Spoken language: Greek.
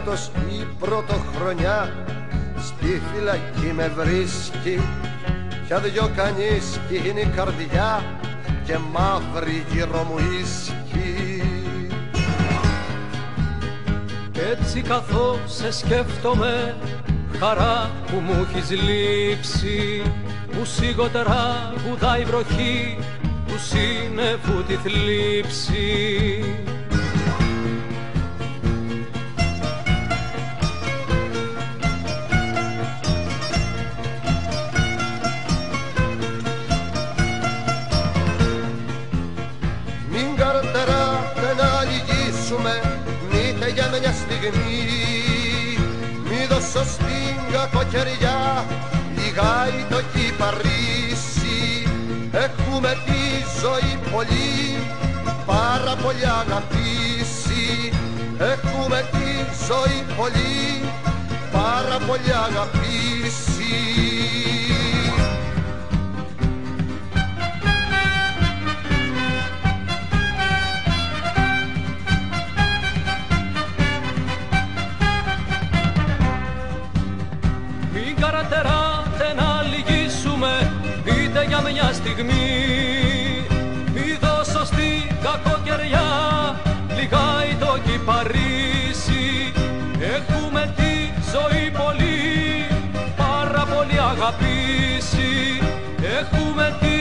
φέτος η πρωτοχρονιά στη φυλακή με βρίσκει κι αν δυο κανείς κι είναι η καρδιά και μαύρη γύρω μου ίσκει. Κι έτσι καθώς σε σκέφτομαι, χαρά που μου έχεις λείψει, που σιγότερα βουδάει η βροχή του σύννεφου τη θλίψη. Μην καρτεράτε να λυγίσουμε μήτε για μια στιγμή, μη δώσω στην κακοκαιριά λιγάει το κυπαρίσι. Έχουμε τη ζωή πολύ, πάρα πολύ αγαπήσει. Έχουμε τη ζωή πολύ, πάρα πολύ αγαπήσει. Καρατεράτε να λυγίσουμε είτε για μια στιγμή, μη δώσω στην κακοκαιριά λιγάει το κυπαρίσι. Έχουμε τη ζωή πολύ, πάρα πολύ αγαπήσει. Έχουμε τη